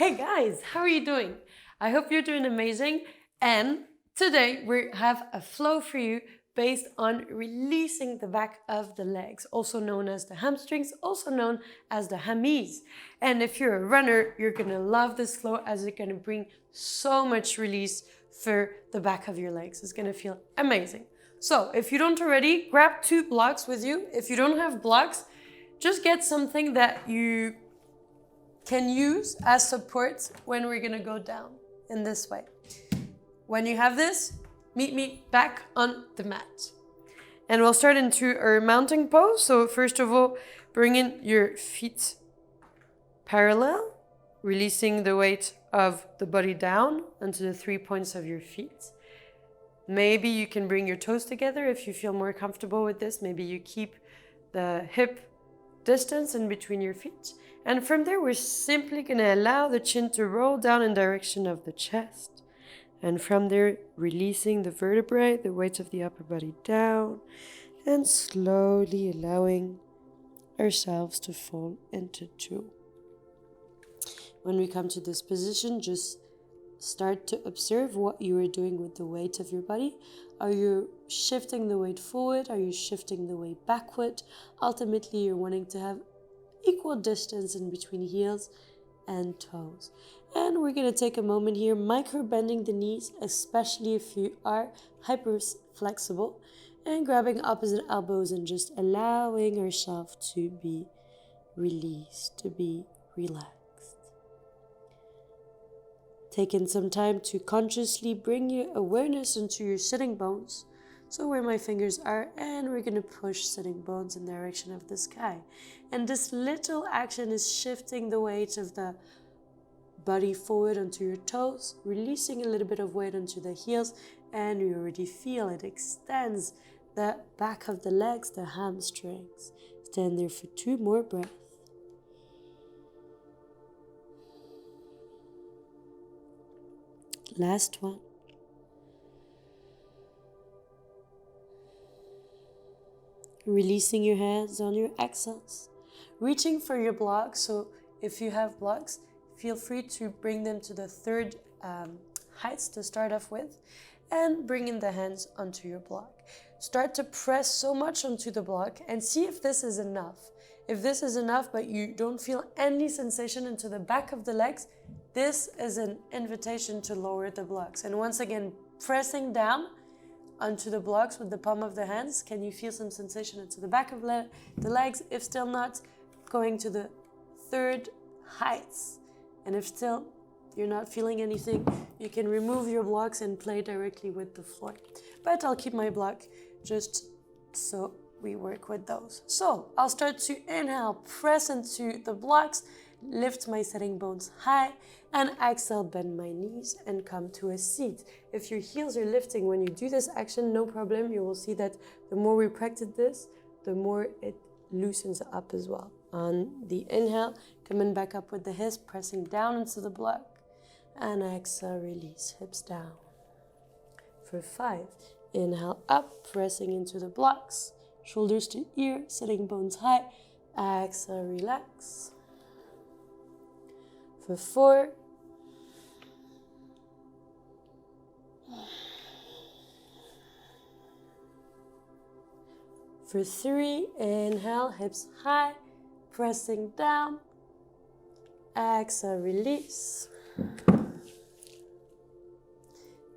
Hey guys, how are you doing? I hope you're doing amazing. And today we have a flow for you based on releasing the back of the legs, also known as the hamstrings, also known as the hammies. And if you're a runner, you're gonna love this flow as it's gonna bring so much release for the back of your legs. It's gonna feel amazing. So if you don't already, grab 2 blocks with you. If you don't have blocks, just get something that you can use as support when we're gonna go down in this way. When you have this, meet me back on the mat. And we'll start into our mounting pose. So first of all, bring in your feet parallel, releasing the weight of the body down onto the 3 points of your feet. Maybe you can bring your toes together if you feel more comfortable with this. Maybe you keep the hip distance in between your feet. And from there, we're simply gonna allow the chin to roll down in direction of the chest. And from there, releasing the vertebrae, the weight of the upper body down, and slowly allowing ourselves to fall into 2. When we come to this position, just start to observe what you are doing with the weight of your body. Are you shifting the weight forward? Are you shifting the weight backward? Ultimately, you're wanting to have equal distance in between heels and toes. And we're going to take a moment here, micro bending the knees, especially if you are hyper flexible, and grabbing opposite elbows and just allowing ourselves to be released, to be relaxed. Taking some time to consciously bring your awareness into your sitting bones. So where my fingers are, and we're gonna push sitting bones in the direction of the sky. And this little action is shifting the weight of the body forward onto your toes, releasing a little bit of weight onto the heels, and you already feel it extends the back of the legs, the hamstrings. Stand there for 2 more breaths. Last one. Releasing your hands on your exhales. Reaching for your blocks. So if you have blocks, feel free to bring them to the 3rd heights to start off with. And bring in the hands onto your block. Start to press so much onto the block and see if this is enough. If this is enough but you don't feel any sensation into the back of the legs, this is an invitation to lower the blocks. And once again, pressing down onto the blocks with the palm of the hands. Can you feel some sensation into the back of the legs? If still not, going to the 3rd heights. And if still you're not feeling anything, you can remove your blocks and play directly with the floor. But I'll keep my block just so we work with those. So I'll start to inhale, press into the blocks, lift my sitting bones high, and exhale, bend my knees and come to a seat. If your heels are lifting when you do this action, no problem. You will see that the more we practice this, the more it loosens up as well. On the inhale, coming back up with the hips, pressing down into the block, and exhale, release, hips down. For 5, inhale up, pressing into the blocks, shoulders to ear, sitting bones high, exhale, relax. For 4, for 3, inhale, hips high, pressing down, exhale, release.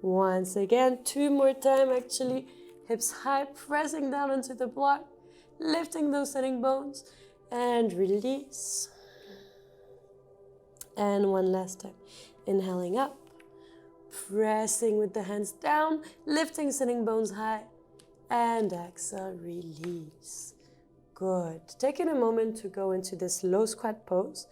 Once again, 2 more times actually, hips high, pressing down into the block, lifting those sitting bones, and release. And one last time, inhaling up, pressing with the hands down, lifting sitting bones high, and exhale, release. Good. Taking a moment to go into this low squat pose.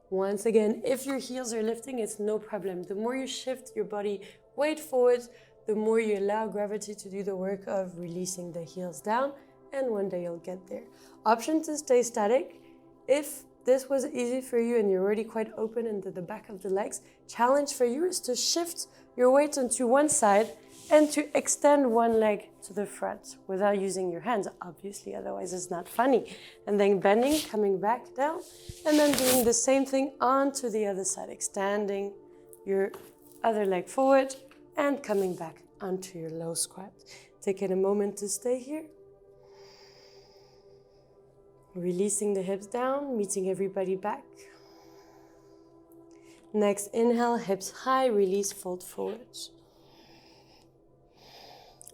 Once again, if your heels are lifting, it's no problem. The more you shift your body weight forward, the more you allow gravity to do the work of releasing the heels down, and one day you'll get there. Option to stay static. If this was easy for you and you're already quite open into the back of the legs, challenge for you is to shift your weight onto one side and to extend one leg to the front without using your hands, obviously, otherwise it's not funny. And then bending, coming back down, and then doing the same thing onto the other side, extending your other leg forward and coming back onto your low squat. Taking a moment to stay here. Releasing the hips down, meeting everybody back. Next, inhale, hips high, release, fold forwards.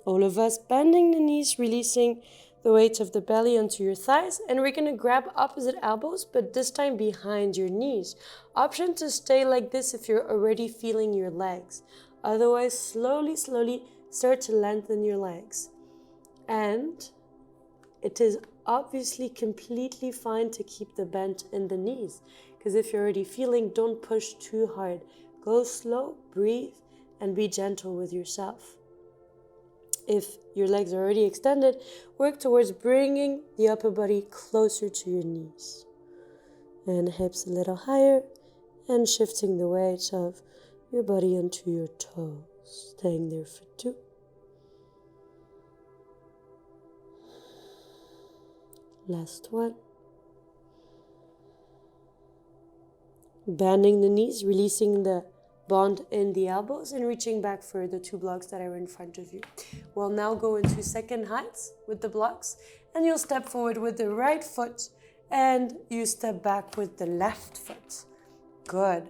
All of us bending the knees, releasing the weight of the belly onto your thighs, and we're gonna grab opposite elbows, but this time behind your knees. Option to stay like this if you're already feeling your legs. Otherwise, slowly, slowly start to lengthen your legs. And it is obviously completely fine to keep the bend in the knees, because if you're already feeling, don't push too hard. Go slow, breathe, and be gentle with yourself. If your legs are already extended, work towards bringing the upper body closer to your knees. And hips a little higher, and shifting the weight of your body onto your toes. Staying there for 2. Last one. Bending the knees, releasing the bond in the elbows and reaching back for the 2 blocks that are in front of you. We'll now go into second heights with the blocks, and you'll step forward with the right foot and you step back with the left foot. Good.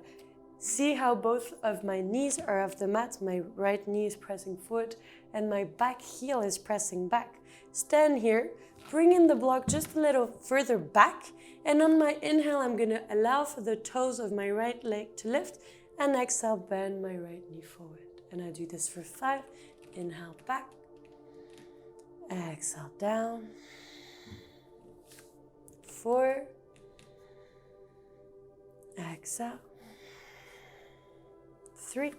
See how both of my knees are off the mat. My right knee is pressing forward and my back heel is pressing back. Stand here, bring in the block just a little further back, and on my inhale, I'm gonna allow for the toes of my right leg to lift, and exhale, bend my right knee forward. And I do this for 5. Inhale back. Exhale down. 4. Exhale. 3.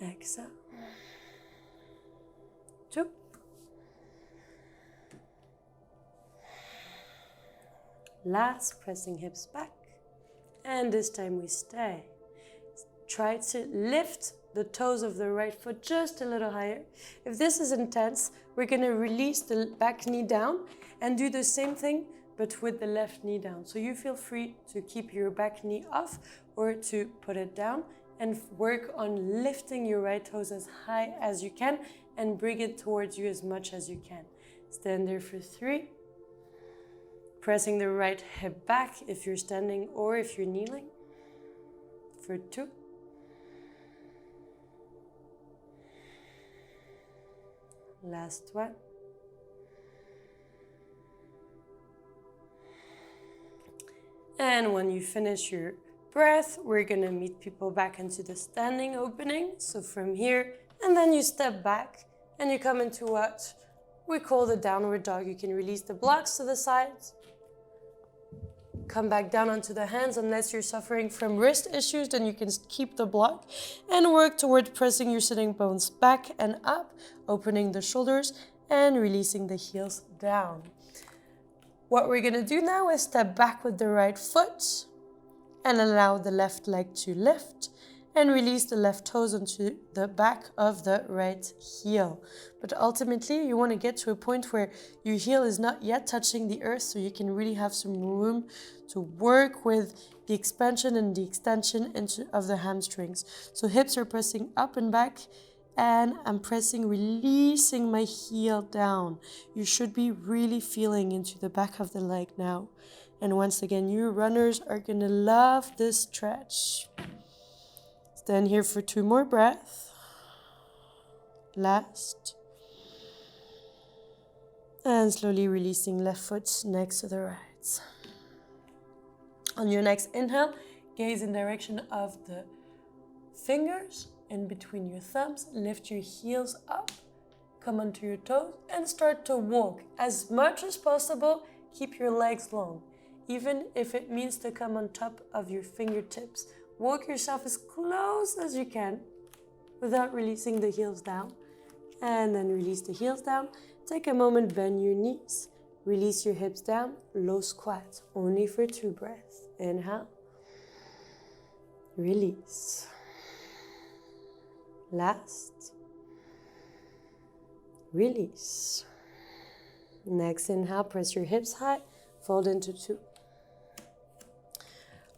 Exhale. 2. Last, pressing hips back. And this time we stay. Try to lift the toes of the right foot just a little higher. If this is intense, we're gonna release the back knee down and do the same thing, but with the left knee down. So you feel free to keep your back knee off or to put it down and work on lifting your right toes as high as you can and bring it towards you as much as you can. Stand there for 3. Pressing the right hip back if you're standing or if you're kneeling. For 2. Last one. And when you finish your breath, we're gonna meet people back into the standing opening. So from here, and then you step back and you come into what we call the downward dog. You can release the blocks to the sides. Come back down onto the hands. Unless you're suffering from wrist issues, then you can keep the block and work toward pressing your sitting bones back and up, opening the shoulders and releasing the heels down. What we're gonna do now is step back with the right foot and allow the left leg to lift and release the left toes onto the back of the right heel. But ultimately, you want to get to a point where your heel is not yet touching the earth, so you can really have some room to work with the expansion and the extension of the hamstrings. So hips are pressing up and back, and I'm pressing, releasing my heel down. You should be really feeling into the back of the leg now. And once again, you runners are gonna love this stretch. Stand here for 2 more breaths. Last. And slowly releasing left foot next to the right. On your next inhale, gaze in direction of the fingers in between your thumbs. Lift your heels up, come onto your toes, and start to walk. As much as possible, keep your legs long, even if it means to come on top of your fingertips. Walk yourself as close as you can without releasing the heels down. And then release the heels down. Take a moment, bend your knees. Release your hips down, low squat, only for 2 breaths. Inhale, release. Last, release. Next inhale, press your hips high, fold into 2.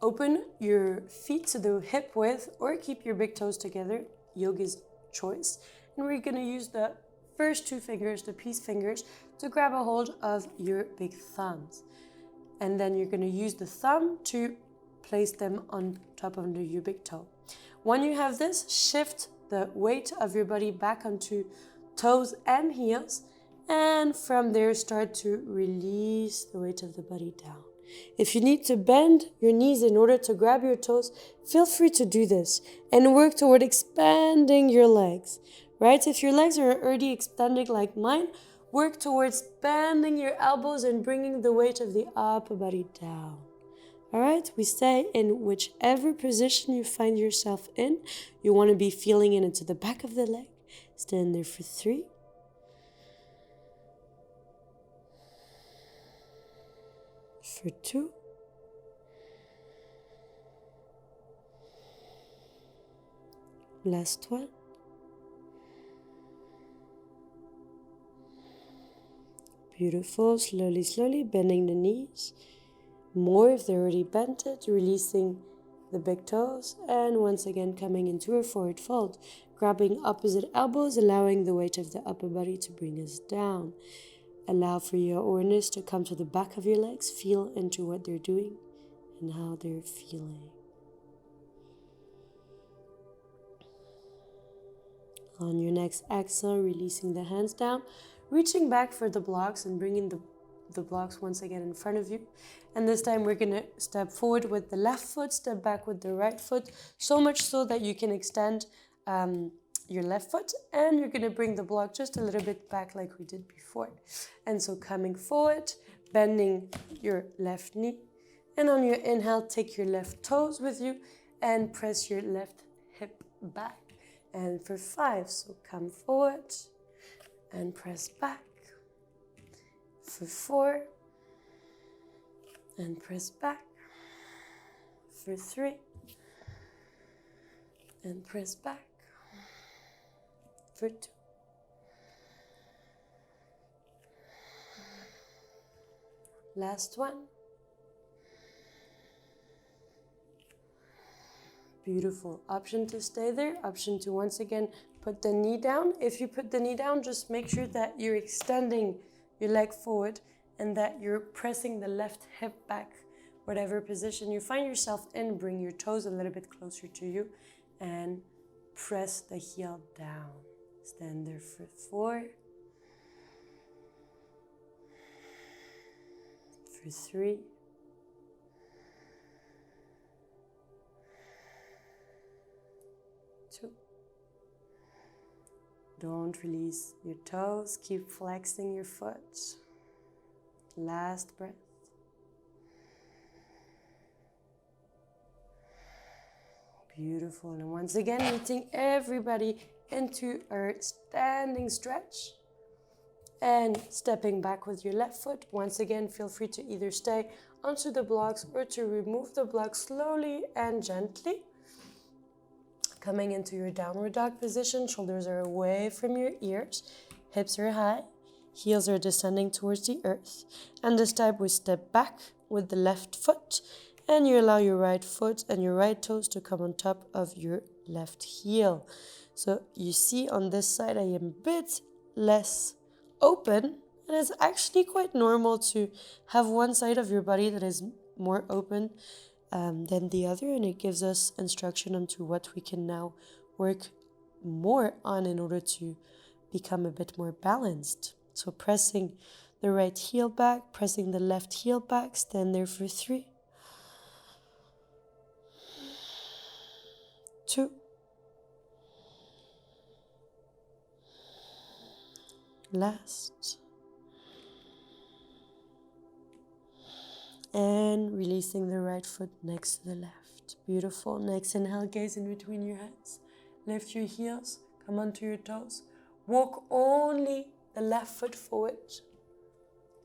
Open your feet to the hip width or keep your big toes together, yogi's choice. And we're going to use the first 2 fingers, the peace fingers, to grab a hold of your big thumbs. And then you're going to use the thumb to place them on top of your big toe. When you have this, shift the weight of your body back onto toes and heels. And from there, start to release the weight of the body down. If you need to bend your knees in order to grab your toes, feel free to do this and work toward expanding your legs, right? If your legs are already extended like mine, work towards bending your elbows and bringing the weight of the upper body down. All right, we stay in whichever position you find yourself in. You want to be feeling it into the back of the leg. Stand there for 3. For 2. Last one. Beautiful. Slowly, slowly bending the knees. More if they're already bent it, releasing the big toes, and once again coming into a forward fold, grabbing opposite elbows, allowing the weight of the upper body to bring us down. Allow for your awareness to come to the back of your legs, feel into what they're doing and how they're feeling. On your next exhale, releasing the hands down, reaching back for the blocks and bringing the blocks once again in front of you. And this time we're going to step forward with the left foot, step back with the right foot, so much so that you can extend your left foot, and you're going to bring the block just a little bit back like we did before. And so coming forward, bending your left knee, and on your inhale, take your left toes with you and press your left hip back. And for 5, so come forward and press back. For 4, and press back. For 3, and press back. For 2. Last one. Beautiful. Option to stay there. Option to once again put the knee down. If you put the knee down, just make sure that you're extending your leg forward and that you're pressing the left hip back. Whatever position you find yourself in, bring your toes a little bit closer to you and press the heel down. Stand there for 4, for 3, Don't release your toes. Keep flexing your foot. Last breath. Beautiful. And once again, meeting everybody into our standing stretch. And stepping back with your left foot. Once again, feel free to either stay onto the blocks or to remove the blocks slowly and gently. Coming into your downward dog position, shoulders are away from your ears, hips are high, heels are descending towards the earth. And this time we step back with the left foot, and you allow your right foot and your right toes to come on top of your left heel. So you see on this side I am a bit less open, and it's actually quite normal to have one side of your body that is more open than the other, and it gives us instruction onto what we can now work more on in order to become a bit more balanced. So pressing the right heel back, pressing the left heel back, stand there for 3, 2, last, and releasing the right foot next to the left. Beautiful. Next inhale, gaze in between your hands. Lift your heels, come onto your toes. Walk only the left foot forward.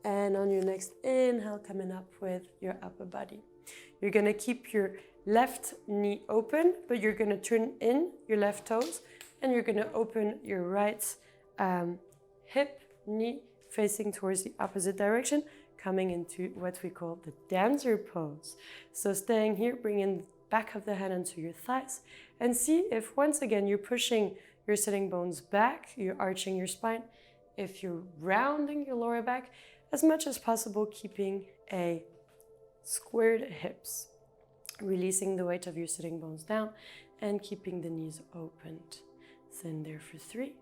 And on your next inhale, coming up with your upper body. You're gonna keep your left knee open, but you're gonna turn in your left toes, and you're gonna open your right hip, knee, facing towards the opposite direction, coming into what we call the dancer pose. So staying here, bringing the back of the hand onto your thighs, and see if once again you're pushing your sitting bones back, you're arching your spine, if you're rounding your lower back, as much as possible, keeping a squared hips, releasing the weight of your sitting bones down and keeping the knees opened. Stand there for 3,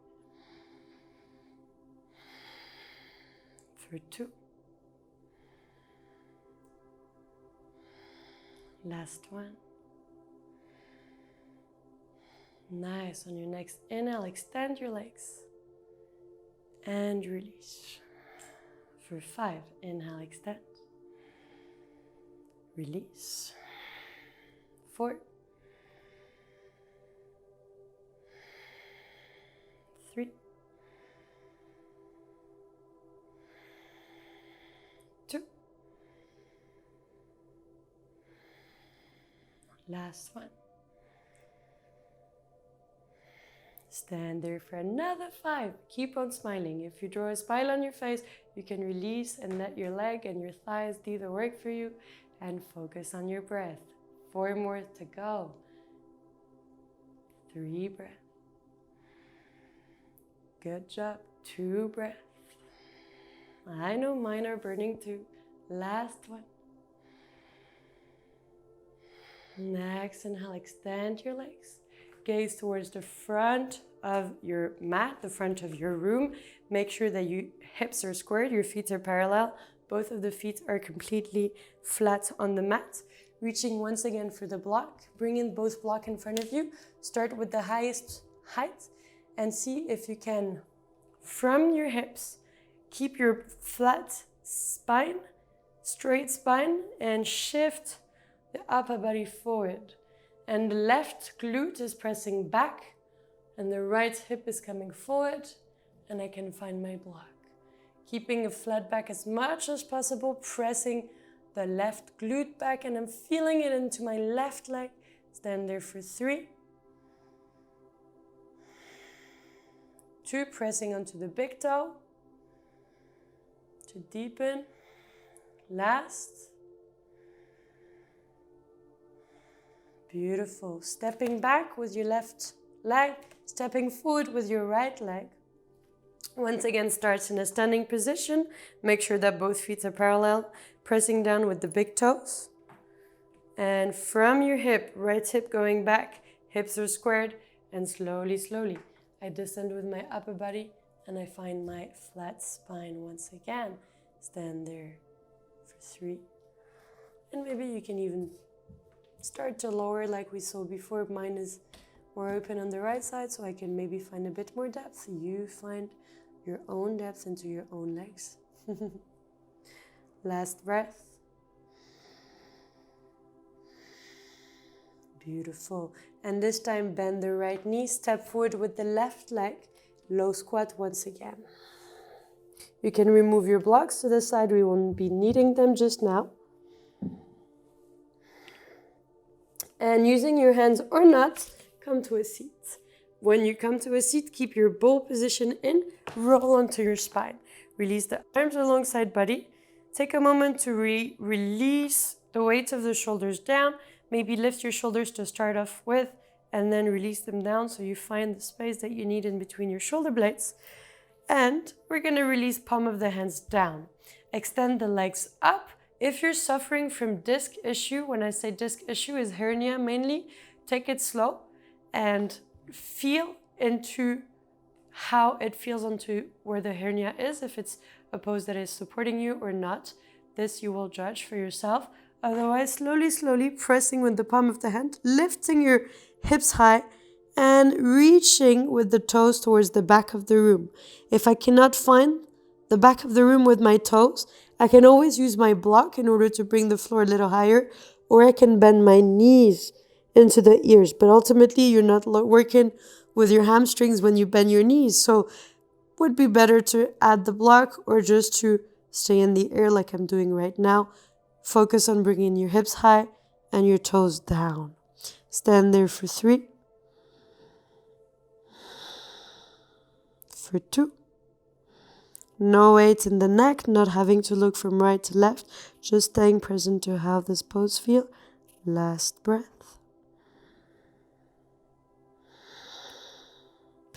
for 2, last one. Nice. On your next inhale, extend your legs and release. For 5, inhale, extend, release. 4, 3, 2, last one. Stand there for another 5. Keep on smiling. If you draw a smile on your face, you can release and let your leg and your thighs do the work for you, and focus on your breath. 4 more to go. 3 breaths. Good job. 2 breaths. I know mine are burning too. Last one. Next inhale, extend your legs. Gaze towards the front of your mat, the front of your room. Make sure that your hips are squared, your feet are parallel. Both of the feet are completely flat on the mat. Reaching once again for the block. Bring in both block in front of you. Start with the highest height and see if you can, from your hips, keep your flat spine, straight spine, and shift the upper body forward. And the left glute is pressing back, and the right hip is coming forward, and I can find my block. Keeping a flat back as much as possible, pressing the left glute back, and I'm feeling it into my left leg. Stand there for 3, 2, pressing onto the big toe to deepen. Last. Beautiful. Stepping back with your left leg, stepping forward with your right leg. Once again, start in a standing position. Make sure that both feet are parallel, pressing down with the big toes. And from your hip, right hip going back, hips are squared, and slowly, slowly, I descend with my upper body and I find my flat spine once again. Stand there for 3. And maybe you can even start to lower like we saw before. Mine is more open on the right side, so I can maybe find a bit more depth. You find your own depth into your own legs. Last breath. Beautiful. And this time bend the right knee, step forward with the left leg, low squat once again. You can remove your blocks to the side, we won't be needing them just now. And using your hands or not, come to a seat. When you come to a seat, keep your bowl position in, roll onto your spine. Release the arms alongside body. Take a moment to release the weight of the shoulders down. Maybe lift your shoulders to start off with, and then release them down so you find the space that you need in between your shoulder blades. And we're gonna release palm of the hands down. Extend the legs up. If you're suffering from disc issue, when I say disc issue is hernia mainly, take it slow and feel into how it feels onto where the hernia is, if it's a pose that is supporting you or not. This you will judge for yourself. Otherwise, slowly, slowly pressing with the palm of the hand, lifting your hips high and reaching with the toes towards the back of the room. If I cannot find the back of the room with my toes, I can always use my block in order to bring the floor a little higher, or I can bend my knees into the ears. But ultimately, you're not working with your hamstrings when you bend your knees. So it would be better to add the block or just to stay in the air like I'm doing right now. Focus on bringing your hips high and your toes down. Stand there for 3, for 2. No weight in the neck, not having to look from right to left, just staying present to how this pose feel. Last breath.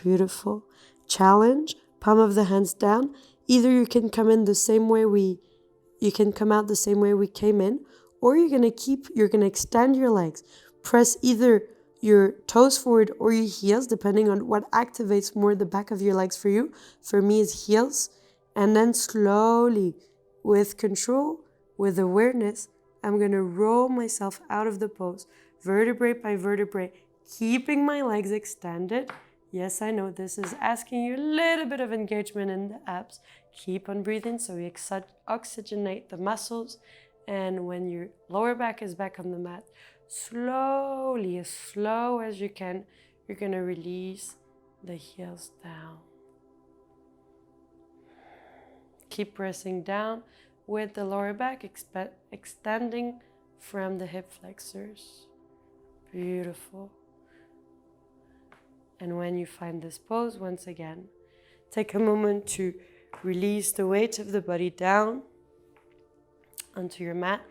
Beautiful. Challenge, palm of the hands down. Either you can come in the same way you can come out the same way we came in, or you're gonna extend your legs. Press either your toes forward or your heels, depending on what activates more the back of your legs for you. For me, it's heels. And then slowly, with control, with awareness, I'm gonna roll myself out of the pose, vertebrae by vertebrae, keeping my legs extended. Yes, I know this is asking you a little bit of engagement in the abs. Keep on breathing so we oxygenate the muscles. And when your lower back is back on the mat, slowly, as slow as you can, you're going to release the heels down. Keep pressing down with the lower back, extending from the hip flexors. Beautiful. And when you find this pose, once again, take a moment to release the weight of the body down onto your mat.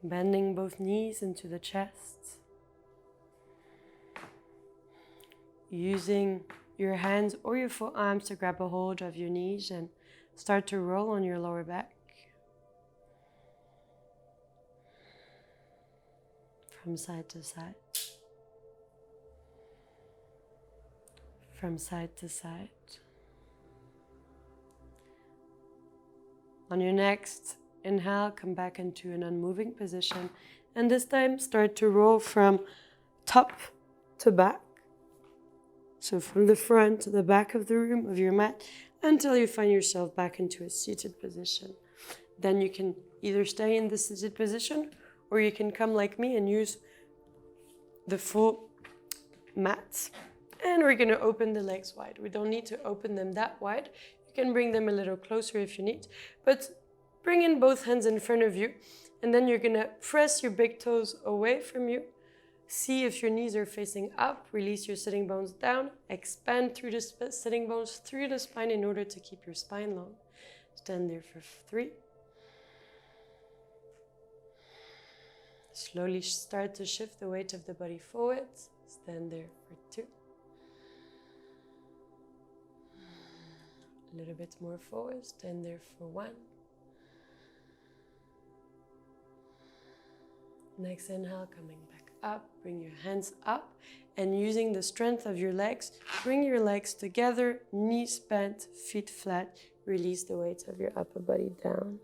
Bending both knees into the chest. Using your hands or your forearms to grab a hold of your knees and start to roll on your lower back. From side to side. From side to side. On your next inhale, come back into an unmoving position. And this time, start to roll from top to back. So from the front to the back of the room, of your mat, until you find yourself back into a seated position. Then you can either stay in the seated position, or you can come like me and use the full mat. And we're going to open the legs wide. We don't need to open them that wide. You can bring them a little closer if you need. But bring in both hands in front of you. And then you're going to press your big toes away from you. See if your knees are facing up. Release your sitting bones down. Expand through the sitting bones through the spine in order to keep your spine long. Stand there for 3. Slowly start to shift the weight of the body forward. Stand there for 2. A little bit more forward. Stand there for 1. Next inhale, coming back up. Bring your hands up. And using the strength of your legs, bring your legs together, knees bent, feet flat. Release the weight of your upper body down.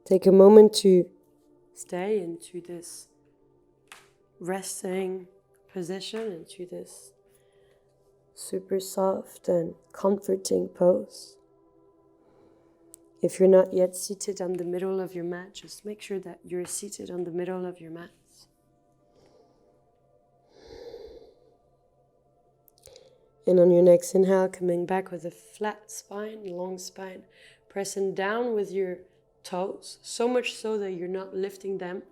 Take a moment to stay into this resting position, into this super soft and comforting pose. If you're not yet seated on the middle of your mat, just make sure that you're seated on the middle of your mat. And on your next inhale, coming back with a flat spine, long spine, pressing down with your toes, so much so that you're not lifting them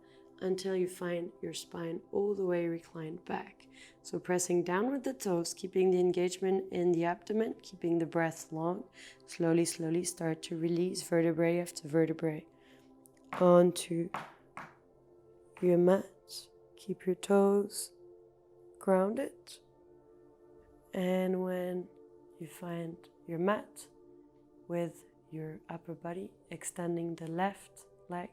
until you find your spine all the way reclined back. So pressing down with the toes, keeping the engagement in the abdomen, keeping the breath long. Slowly, slowly start to release vertebrae after vertebrae onto your mat. Keep your toes grounded. And when you find your mat with your upper body, extending the left leg,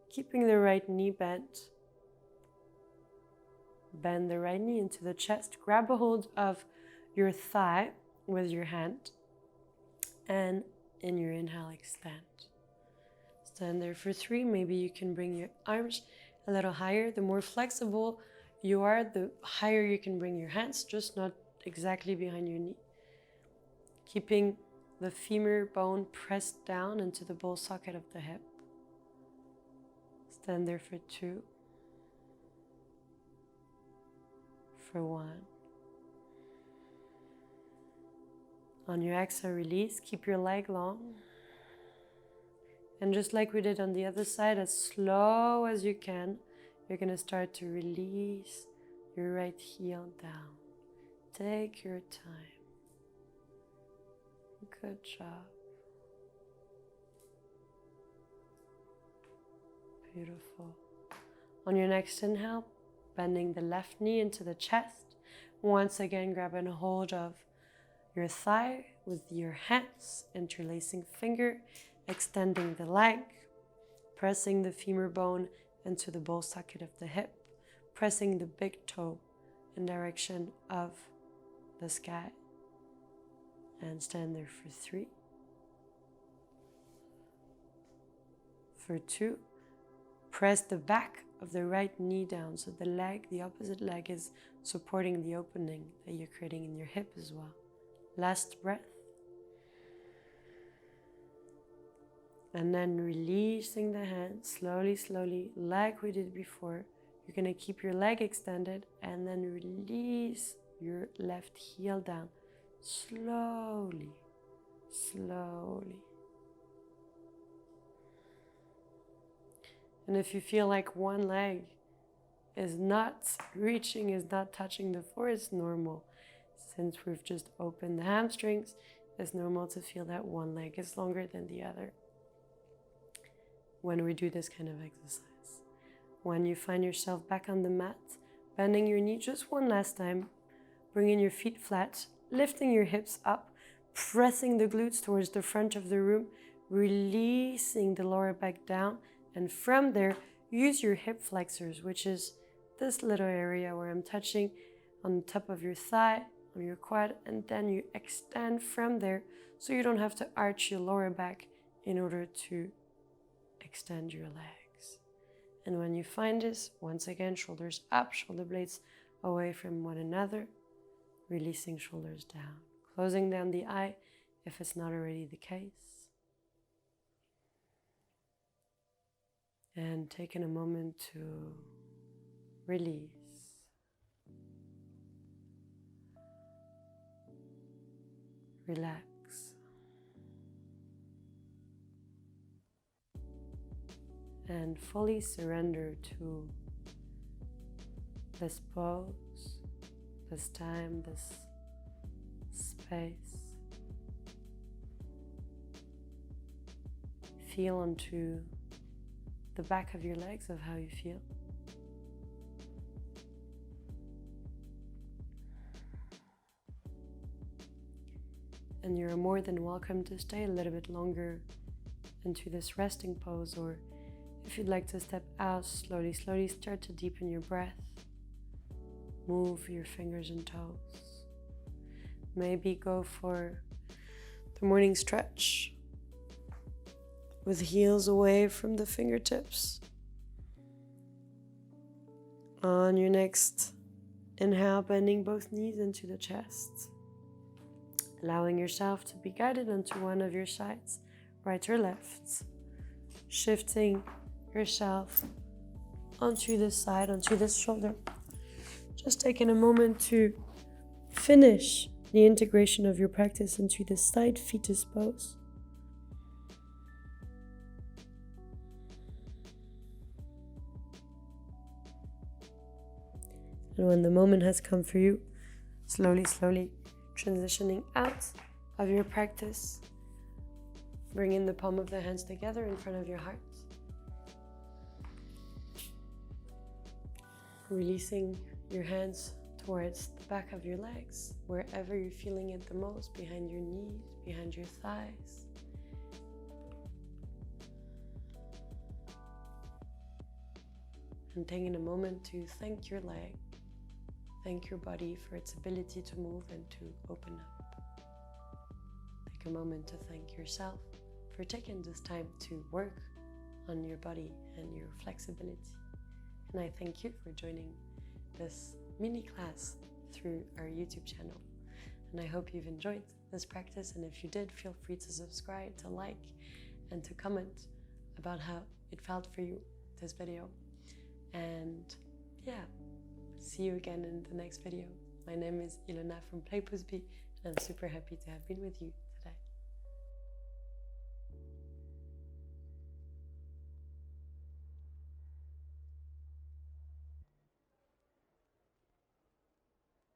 keeping the right knee bent. Bend the right knee into the chest. Grab a hold of your thigh with your hand. And in your inhale, extend. Stand there for 3. Maybe you can bring your arms a little higher. The more flexible you are, the higher you can bring your hands, just not exactly behind your knee. Keeping the femur bone pressed down into the ball socket of the hip. Stand there for 2. for 1. On your exhale, release. Keep your leg long. And just like we did on the other side, as slow as you can, you're going to start to release your right heel down. Take your time. Good job. Beautiful. On your next inhale, bending the left knee into the chest. Once again, grabbing a hold of your thigh with your hands, interlacing finger, extending the leg, pressing the femur bone into the ball socket of the hip, pressing the big toe in direction of the sky, and stand there for 3, for 2. Press the back of the right knee down so the leg, the opposite leg, is supporting the opening that you're creating in your hip as well. Last breath. And then releasing the hand slowly, slowly, like we did before. You're going to keep your leg extended and then release your left heel down slowly, slowly. And if you feel like one leg is not reaching, is not touching the floor, it's normal. Since we've just opened the hamstrings, it's normal to feel that one leg is longer than the other when we do this kind of exercise. When you find yourself back on the mat, bending your knee just one last time, bringing your feet flat, lifting your hips up, pressing the glutes towards the front of the room, releasing the lower back down, and from there, use your hip flexors, which is this little area where I'm touching on the top of your thigh, on your quad, and then you extend from there so you don't have to arch your lower back in order to extend your legs. And when you find this, once again, shoulders up, shoulder blades away from one another, releasing shoulders down, closing down the eye if it's not already the case. And taking a moment to release. Relax. And fully surrender to this pose, this time, this space. Feel onto the back of your legs of how you feel. And you're more than welcome to stay a little bit longer into this resting pose, or if you'd like to step out, slowly, slowly start to deepen your breath. Move your fingers and toes. Maybe go for the morning stretch with heels away from the fingertips. On your next inhale, bending both knees into the chest. Allowing yourself to be guided onto one of your sides, right or left. Shifting yourself onto this side, onto this shoulder. Just taking a moment to finish the integration of your practice into the side fetus pose. And when the moment has come for you, slowly, slowly transitioning out of your practice, bringing the palm of the hands together in front of your heart. Releasing your hands towards the back of your legs, wherever you're feeling it the most, behind your knees, behind your thighs. And taking a moment to thank your leg. Thank your body for its ability to move and to open up. Take a moment to thank yourself for taking this time to work on your body and your flexibility. And I thank you for joining this mini class through our YouTube channel. And I hope you've enjoyed this practice. And if you did, feel free to subscribe, to like, and to comment about how it felt for you, this video. And yeah, see you again in the next video. My name is Illona from Plow, and I'm super happy to have been with you